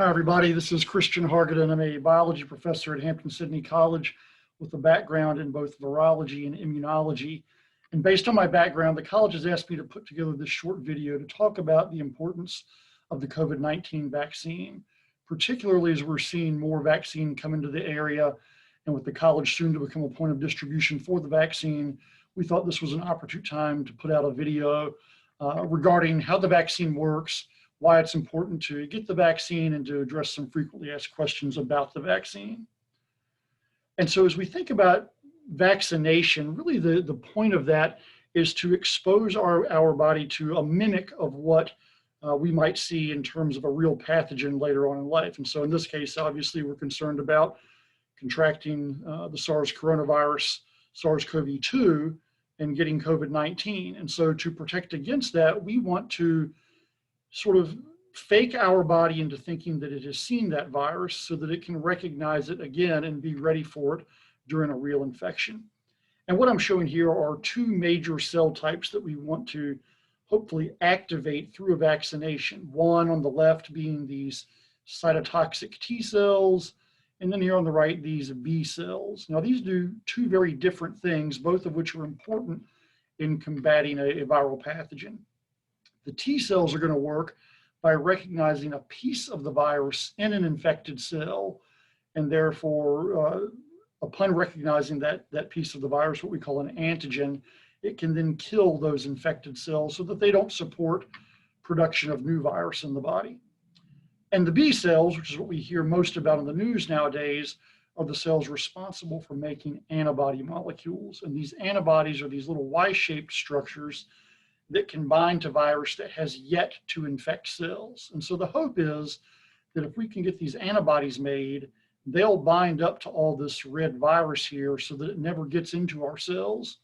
Hi, everybody. This is Kristian Hargadon. I'm a biology professor at Hampden-Sydney College with a background in both virology and immunology. And based on my background, the college has asked me to put together this short video to talk about the importance of the COVID-19 vaccine, particularly as we're seeing more vaccine come into the area. And with the college soon to become a point of distribution for the vaccine, we thought this was an opportune time to put out a video regarding how the vaccine works, why it's important to get the vaccine, and to address some frequently asked questions about the vaccine. And so as we think about vaccination, really the point of that is to expose our body to a mimic of what we might see in terms of a real pathogen later on in life. And so in this case, obviously, we're concerned about contracting the SARS coronavirus, SARS-CoV-2, and getting COVID-19. And so to protect against that, we want to sort of fake our body into thinking that it has seen that virus so that it can recognize it again and be ready for it during a real infection. And what I'm showing here are two major cell types that we want to hopefully activate through a vaccination. One on the left being these cytotoxic T cells, and then here on the right, these B cells. Now these do two very different things, both of which are important in combating a viral pathogen. The T cells are going to work by recognizing a piece of the virus in an infected cell, and therefore, upon recognizing that piece of the virus, what we call an antigen, it can then kill those infected cells so that they don't support production of new virus in the body. And the B cells, which is what we hear most about in the news nowadays, are the cells responsible for making antibody molecules. And these antibodies are these little Y-shaped structures that can bind to virus that has yet to infect cells. And so the hope is that if we can get these antibodies made, they'll bind up to all this red virus here so that it never gets into our cells.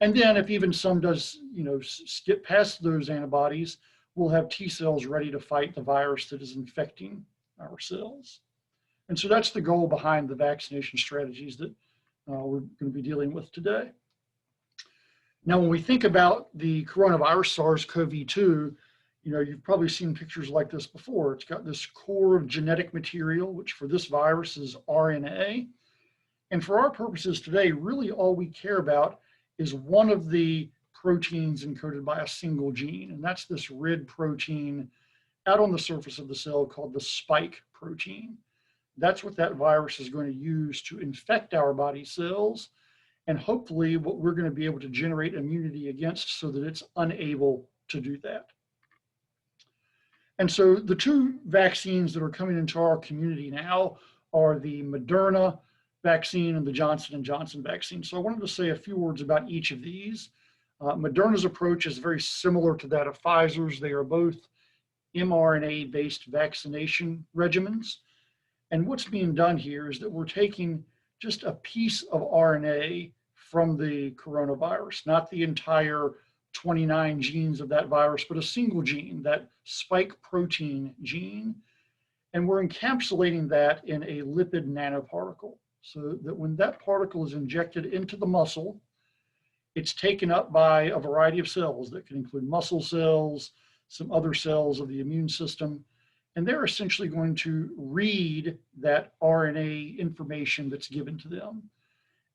And then if even some does, skip past those antibodies, we'll have T cells ready to fight the virus that is infecting our cells. And so that's the goal behind the vaccination strategies that we're going to be dealing with today. Now, when we think about the coronavirus, SARS-CoV-2, you've probably seen pictures like this before. It's got this core of genetic material, which for this virus is RNA. And for our purposes today, really all we care about is one of the proteins encoded by a single gene, and that's this red protein out on the surface of the cell called the spike protein. That's what that virus is going to use to infect our body cells, and hopefully what we're going to be able to generate immunity against so that it's unable to do that. And so the two vaccines that are coming into our community now are the Moderna vaccine and the Johnson & Johnson vaccine. So I wanted to say a few words about each of these. Moderna's approach is very similar to that of Pfizer's. They are both mRNA-based vaccination regimens. And what's being done here is that we're taking just a piece of RNA from the coronavirus, not the entire 29 genes of that virus, but a single gene, that spike protein gene. And we're encapsulating that in a lipid nanoparticle so that when that particle is injected into the muscle, it's taken up by a variety of cells that can include muscle cells, some other cells of the immune system, and they're essentially going to read that RNA information that's given to them.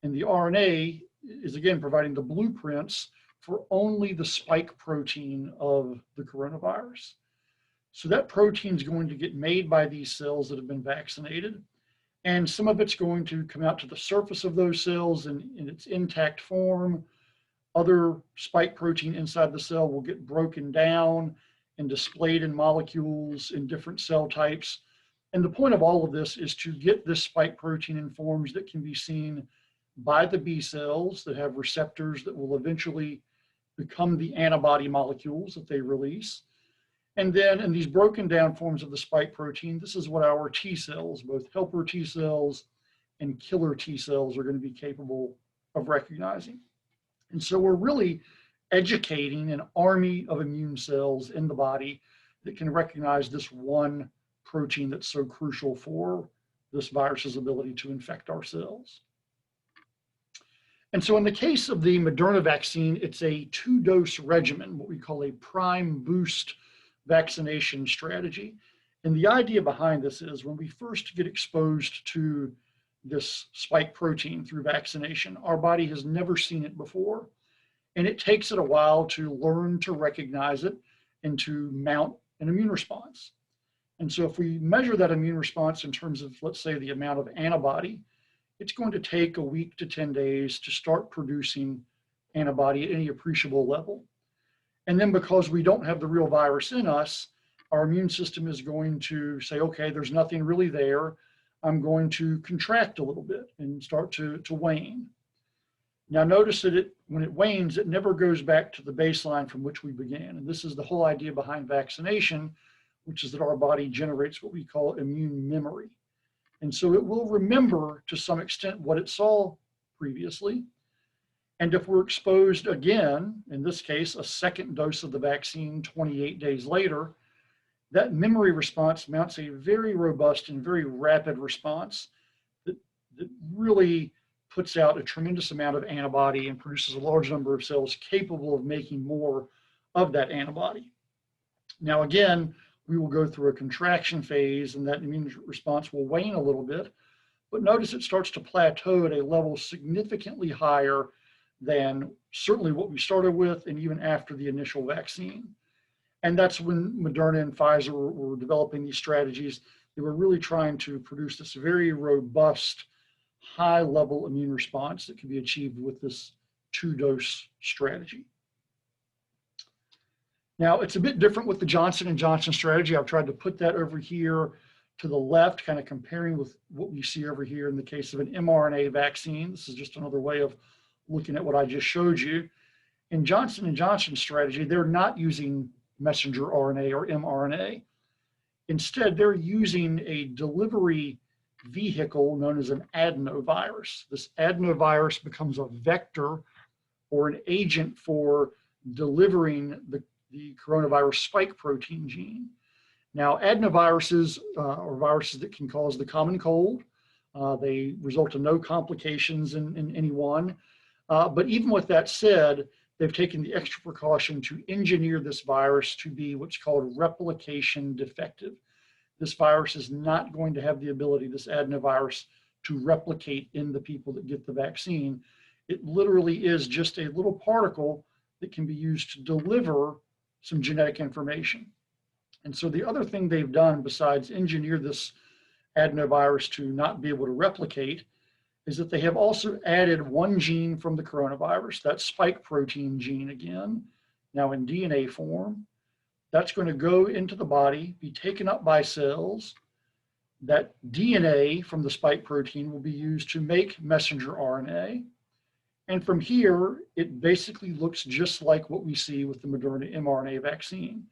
And the RNA is again providing the blueprints for only the spike protein of the coronavirus. So that protein is going to get made by these cells that have been vaccinated, and some of it's going to come out to the surface of those cells in its intact form. Other spike protein inside the cell will get broken down and displayed in molecules in different cell types. And the point of all of this is to get this spike protein in forms that can be seen by the B cells that have receptors that will eventually become the antibody molecules that they release. And then in these broken down forms of the spike protein, this is what our T cells, both helper T cells and killer T cells, are going to be capable of recognizing. And so we're really educating an army of immune cells in the body that can recognize this one protein that's so crucial for this virus's ability to infect our cells. And so in the case of the Moderna vaccine, it's a 2-dose regimen, what we call a prime boost vaccination strategy. And the idea behind this is when we first get exposed to this spike protein through vaccination, our body has never seen it before. And it takes it a while to learn to recognize it and to mount an immune response. And so if we measure that immune response in terms of, let's say, the amount of antibody, it's going to take a week to 10 days to start producing antibody at any appreciable level. And then because we don't have the real virus in us, our immune system is going to say, okay, there's nothing really there. I'm going to contract a little bit and start to wane. Now notice that when it wanes, it never goes back to the baseline from which we began. And this is the whole idea behind vaccination, which is that our body generates what we call immune memory. And so it will remember to some extent what it saw previously. And if we're exposed again, in this case, a second dose of the vaccine 28 days later, that memory response mounts a very robust and very rapid response that really puts out a tremendous amount of antibody and produces a large number of cells capable of making more of that antibody. Now, again, we will go through a contraction phase and that immune response will wane a little bit, but notice it starts to plateau at a level significantly higher than certainly what we started with and even after the initial vaccine. And that's when Moderna and Pfizer were developing these strategies. They were really trying to produce this very robust, high-level immune response that can be achieved with this two-dose strategy. Now, it's a bit different with the Johnson & Johnson strategy. I've tried to put that over here to the left, kind of comparing with what we see over here in the case of an mRNA vaccine. This is just another way of looking at what I just showed you. In Johnson & Johnson strategy, they're not using messenger RNA or mRNA. Instead, they're using a delivery vehicle known as an adenovirus. This adenovirus becomes a vector or an agent for delivering the coronavirus spike protein gene. Now, adenoviruses are viruses that can cause the common cold. They result in no complications in anyone. But even with that said, they've taken the extra precaution to engineer this virus to be what's called replication defective. This virus is not going to have the ability, this adenovirus, to replicate in the people that get the vaccine. It literally is just a little particle that can be used to deliver some genetic information. And so the other thing they've done besides engineer this adenovirus to not be able to replicate is that they have also added one gene from the coronavirus, that spike protein gene again, now in DNA form. That's going to go into the body, be taken up by cells. That DNA from the spike protein will be used to make messenger RNA. And from here, it basically looks just like what we see with the Moderna mRNA vaccine.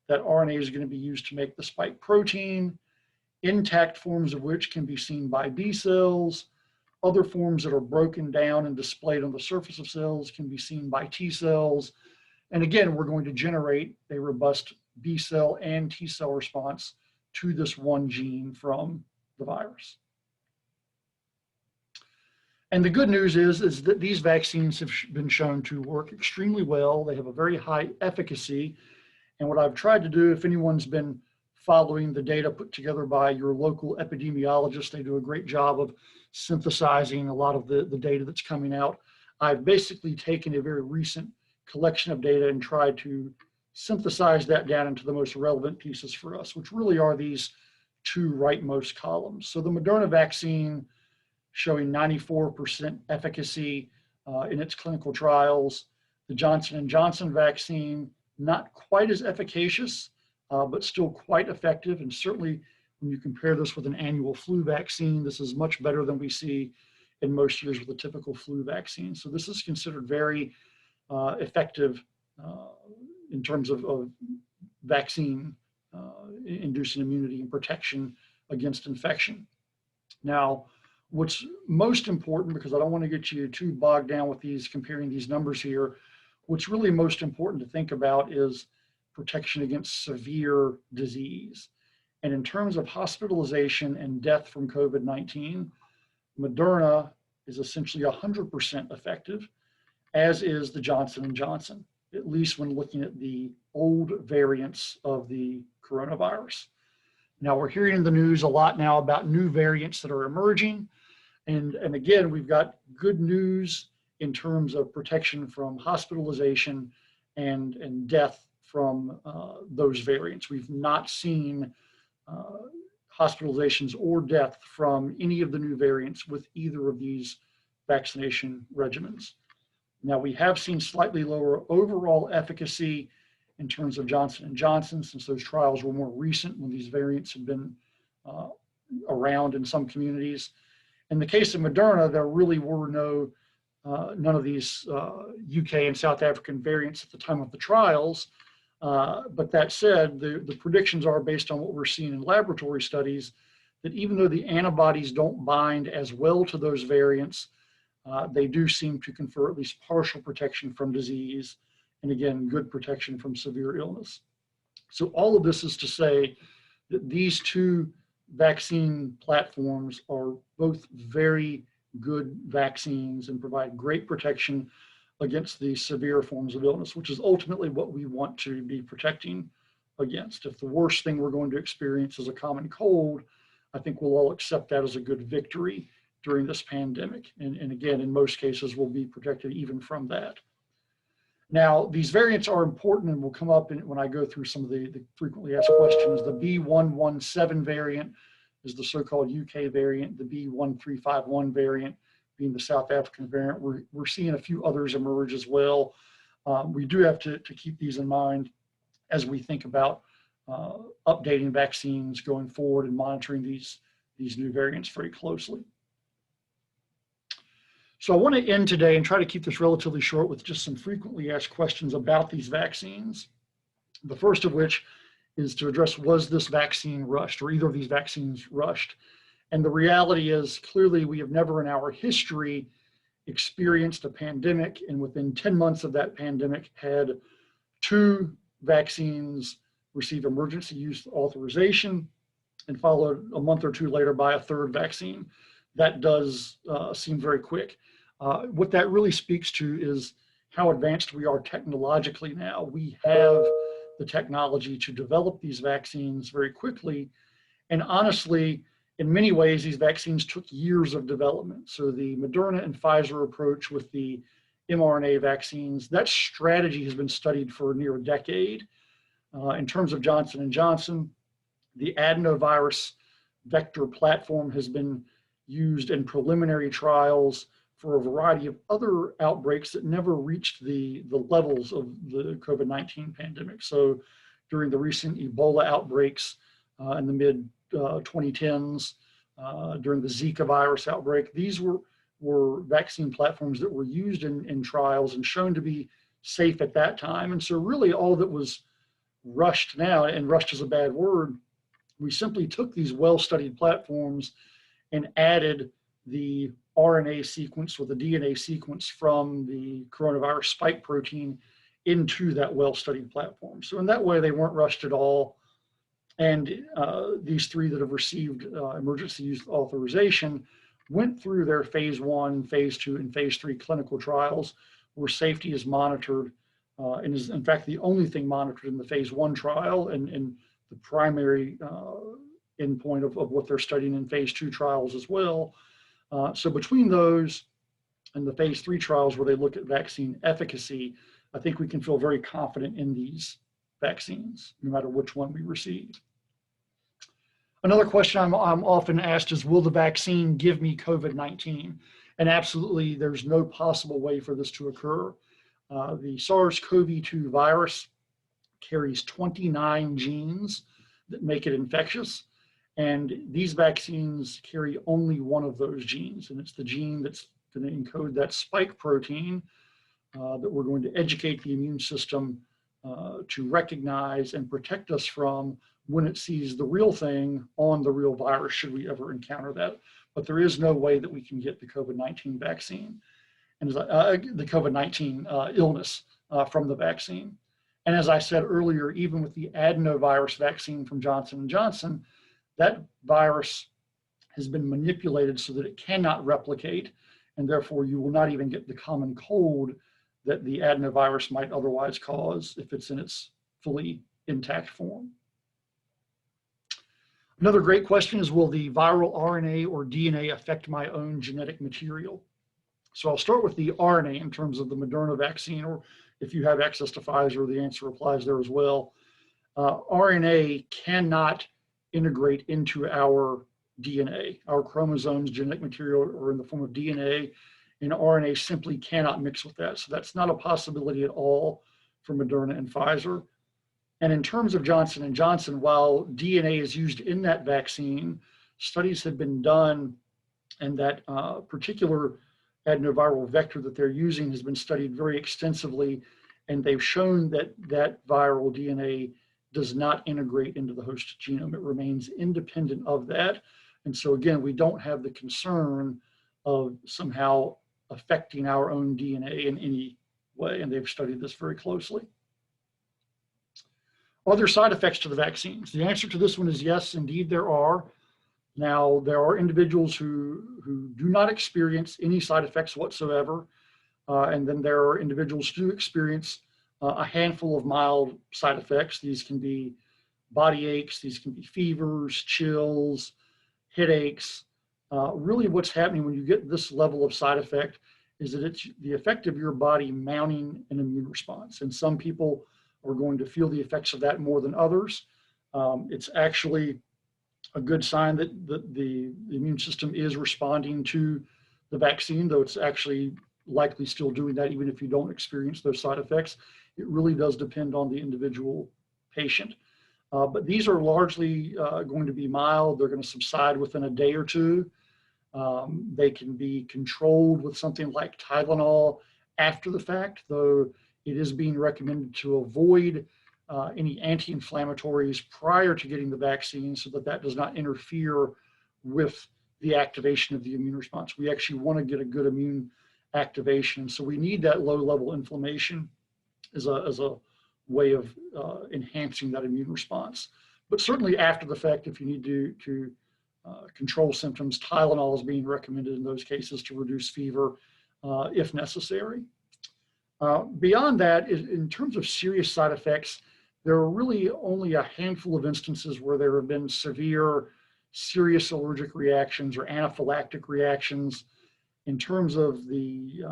That RNA is going to be used to make the spike protein, intact forms of which can be seen by B cells. Other forms that are broken down and displayed on the surface of cells can be seen by T cells. And again, we're going to generate a robust B cell and T cell response to this one gene from the virus. And the good news is that these vaccines have been shown to work extremely well. They have a very high efficacy. And what I've tried to do, if anyone's been following the data put together by your local epidemiologist, they do a great job of synthesizing a lot of the data that's coming out. I've basically taken a very recent collection of data and tried to synthesize that down into the most relevant pieces for us, which really are these two rightmost columns. So the Moderna vaccine showing 94% efficacy in its clinical trials. The Johnson & Johnson vaccine, not quite as efficacious, but still quite effective. And certainly when you compare this with an annual flu vaccine, this is much better than we see in most years with a typical flu vaccine. So this is considered very effective in terms of vaccine inducing immunity and protection against infection. Now, what's most important, because I don't want to get you too bogged down with these, comparing these numbers here, what's really most important to think about is protection against severe disease. And in terms of hospitalization and death from COVID-19, Moderna is essentially 100% effective, as is the Johnson & Johnson, at least when looking at the old variants of the coronavirus. Now we're hearing in the news a lot now about new variants that are emerging. And again, we've got good news in terms of protection from hospitalization and death from those variants. We've not seen hospitalizations or death from any of the new variants with either of these vaccination regimens. Now, we have seen slightly lower overall efficacy in terms of Johnson and Johnson, since those trials were more recent when these variants had been around in some communities. In the case of Moderna, there really were none of these UK and South African variants at the time of the trials. But that said, the predictions are based on what we're seeing in laboratory studies, that even though the antibodies don't bind as well to those variants, they do seem to confer at least partial protection from disease, and again, good protection from severe illness. So all of this is to say that these two vaccine platforms are both very good vaccines and provide great protection against the severe forms of illness, which is ultimately what we want to be protecting against. If the worst thing we're going to experience is a common cold, I think we'll all accept that as a good victory during this pandemic. And again, in most cases, we'll be protected even from that. Now, these variants are important and will come up when I go through some of the frequently asked questions. The B.1.1.7 variant is the so-called UK variant, the B.1.351 variant being the South African variant. We're seeing a few others emerge as well. We do have to keep these in mind as we think about updating vaccines going forward and monitoring these new variants very closely. So I want to end today and try to keep this relatively short with just some frequently asked questions about these vaccines. The first of which is to address, was this vaccine rushed, or either of these vaccines rushed? And the reality is, clearly, we have never in our history experienced a pandemic, and within 10 months of that pandemic had 2 vaccines receive emergency use authorization and followed a month or 2 later by a 3rd vaccine. That does seem very quick. What that really speaks to is how advanced we are technologically now. We have the technology to develop these vaccines very quickly. And honestly, in many ways, these vaccines took years of development. So the Moderna and Pfizer approach with the mRNA vaccines, that strategy has been studied for near a decade. In terms of Johnson & Johnson, the adenovirus vector platform has been used in preliminary trials for a variety of other outbreaks that never reached the levels of the COVID-19 pandemic. So during the recent Ebola outbreaks in the mid-2010s, during the Zika virus outbreak, these were vaccine platforms that were used in trials and shown to be safe at that time. And so really all that was rushed now, and rushed is a bad word, we simply took these well-studied platforms and added the RNA sequence or the DNA sequence from the coronavirus spike protein into that well-studied platform. So in that way, they weren't rushed at all. And these 3 that have received emergency use authorization went through their phase 1, phase 2, and phase 3 clinical trials where safety is monitored and is in fact the only thing monitored in the phase 1 trial and the primary endpoint of what they're studying in phase 2 trials as well. So between those and the phase 3 trials where they look at vaccine efficacy, I think we can feel very confident in these vaccines, no matter which one we receive. Another question I'm often asked is, will the vaccine give me COVID-19? And absolutely, there's no possible way for this to occur. The SARS-CoV-2 virus carries 29 genes that make it infectious. And these vaccines carry only one of those genes, and it's the gene that's going to encode that spike protein that we're going to educate the immune system to recognize and protect us from when it sees the real thing on the real virus, should we ever encounter that. But there is no way that we can get the COVID-19 vaccine and the COVID-19 illness from the vaccine. And as I said earlier, even with the adenovirus vaccine from Johnson & Johnson, that virus has been manipulated so that it cannot replicate, and therefore you will not even get the common cold that the adenovirus might otherwise cause if it's in its fully intact form. Another great question is, will the viral RNA or DNA affect my own genetic material? So I'll start with the RNA in terms of the Moderna vaccine, or if you have access to Pfizer, the answer applies there as well. RNA cannot integrate into our DNA. Our chromosomes, genetic material, are in the form of DNA, and RNA simply cannot mix with that. So that's not a possibility at all for Moderna and Pfizer. And in terms of Johnson & Johnson, while DNA is used in that vaccine, studies have been done, and that particular adenoviral vector that they're using has been studied very extensively, and they've shown that that viral DNA does not integrate into the host genome. It remains independent of that. And so again, we don't have the concern of somehow affecting our own DNA in any way, and they've studied this very closely. Are there side effects to the vaccines? The answer to this one is yes, indeed there are. Now, there are individuals who do not experience any side effects whatsoever, and then there are individuals who experience a handful of mild side effects. These can be body aches, these can be fevers, chills, headaches. Really what's happening when you get this level of side effect is that it's the effect of your body mounting an immune response. And some people are going to feel the effects of that more than others. It's actually a good sign that the immune system is responding to the vaccine, though it's actually likely still doing that even if you don't experience those side effects. It really does depend on the individual patient. But these are largely going to be mild. They're going to subside within a day or two. They can be controlled with something like Tylenol after the fact, though it is being recommended to avoid any anti-inflammatories prior to getting the vaccine so that that does not interfere with the activation of the immune response. We actually want to get a good immune activation. So we need that low level inflammation as a way of enhancing that immune response. But certainly after the fact, if you need to control symptoms, Tylenol is being recommended in those cases to reduce fever if necessary. Beyond that, in terms of serious side effects, there are really only a handful of instances where there have been severe, serious allergic reactions or anaphylactic reactions. In terms of the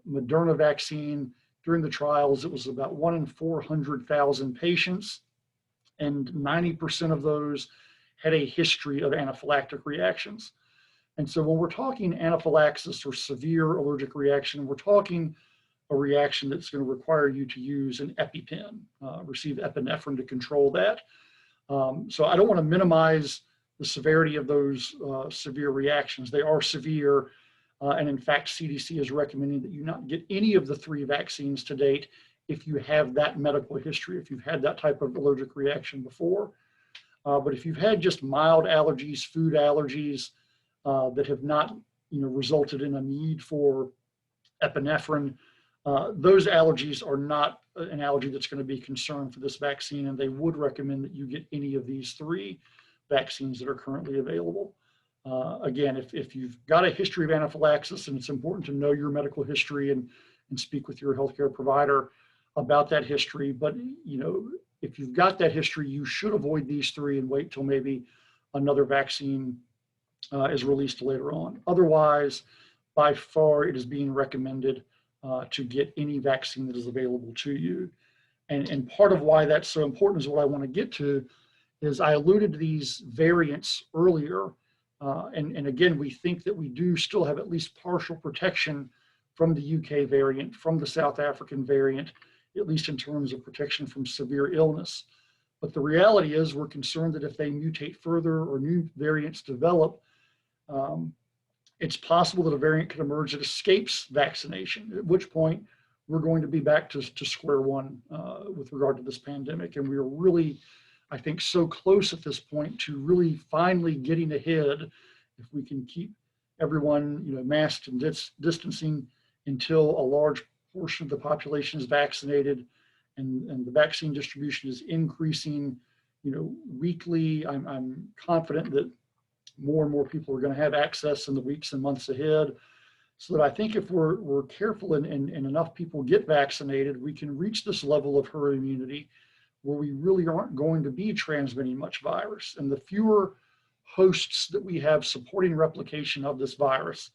Moderna vaccine, during the trials, it was about 1 in 400,000 patients, and 90% of those had a history of anaphylactic reactions. And so when we're talking anaphylaxis or severe allergic reaction, we're talking a reaction that's going to require you to use an EpiPen, receive epinephrine to control that. So I don't want to minimize the severity of those severe reactions. They are severe, and in fact, CDC is recommending that you not get any of the 3 vaccines to date if you have that medical history, if you've had that type of allergic reaction before. But if you've had just mild allergies, food allergies that have not resulted in a need for epinephrine, those allergies are not an allergy that's going to be concerned for this vaccine, and they would recommend that you get any of these 3 vaccines that are currently available. Again, if you've got a history of anaphylaxis, and it's important to know your medical history and speak with your healthcare provider about that history, but if you've got that history, you should avoid these 3 and wait till maybe another vaccine is released later on. Otherwise, by far, it is being recommended to get any vaccine that is available to you. And part of why that's so important is what I want to get to is I alluded to these variants earlier. And again, we think that we do still have at least partial protection from the UK variant, from the South African variant, at least in terms of protection from severe illness. But the reality is we're concerned that if they mutate further or new variants develop, it's possible that a variant could emerge that escapes vaccination, at which point we're going to be back to square one with regard to this pandemic. And we are really, I think, so close at this point to really finally getting ahead if we can keep everyone masked and distancing until a large portion of the population is vaccinated and the vaccine distribution is increasing weekly. I'm confident that more and more people are going to have access in the weeks and months ahead. So that I think if we're careful and enough people get vaccinated, we can reach this level of herd immunity where we really aren't going to be transmitting much virus. And the fewer hosts that we have supporting replication of this virus,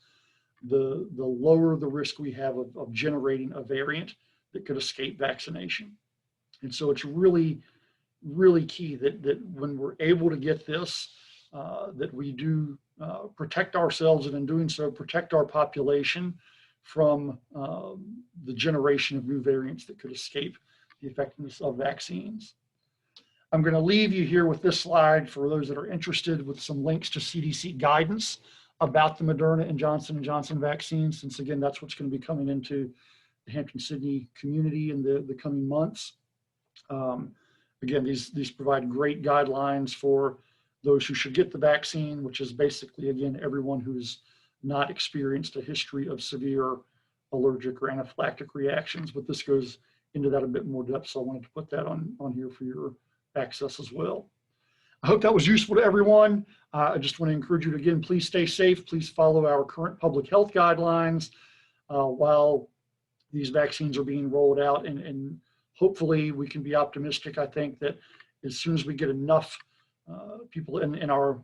the lower the risk we have of generating a variant that could escape vaccination. And so it's really, really key that when we're able to get this, that we do protect ourselves, and in doing so, protect our population from the generation of new variants that could escape the effectiveness of vaccines. I'm going to leave you here with this slide for those that are interested, with some links to CDC guidance about the Moderna and Johnson Johnson vaccines, since again, that's what's going to be coming into the Hampden-Sydney community in the coming months. Again, these provide great guidelines for those who should get the vaccine, which is basically, again, everyone who's not experienced a history of severe allergic or anaphylactic reactions, but this goes into that a bit more depth, so I wanted to put that on here for your access as well. I hope that was useful to everyone. I just want to encourage you to, again, please stay safe. Please follow our current public health guidelines while these vaccines are being rolled out, and hopefully we can be optimistic. I think that as soon as we get enough people in our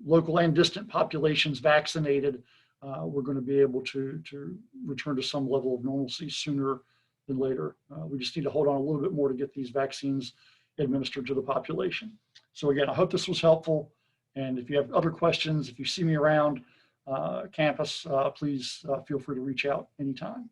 local and distant populations vaccinated, we're going to be able to return to some level of normalcy sooner than later. We just need to hold on a little bit more to get these vaccines administered to the population. So again, I hope this was helpful. And if you have other questions, if you see me around campus, please feel free to reach out anytime.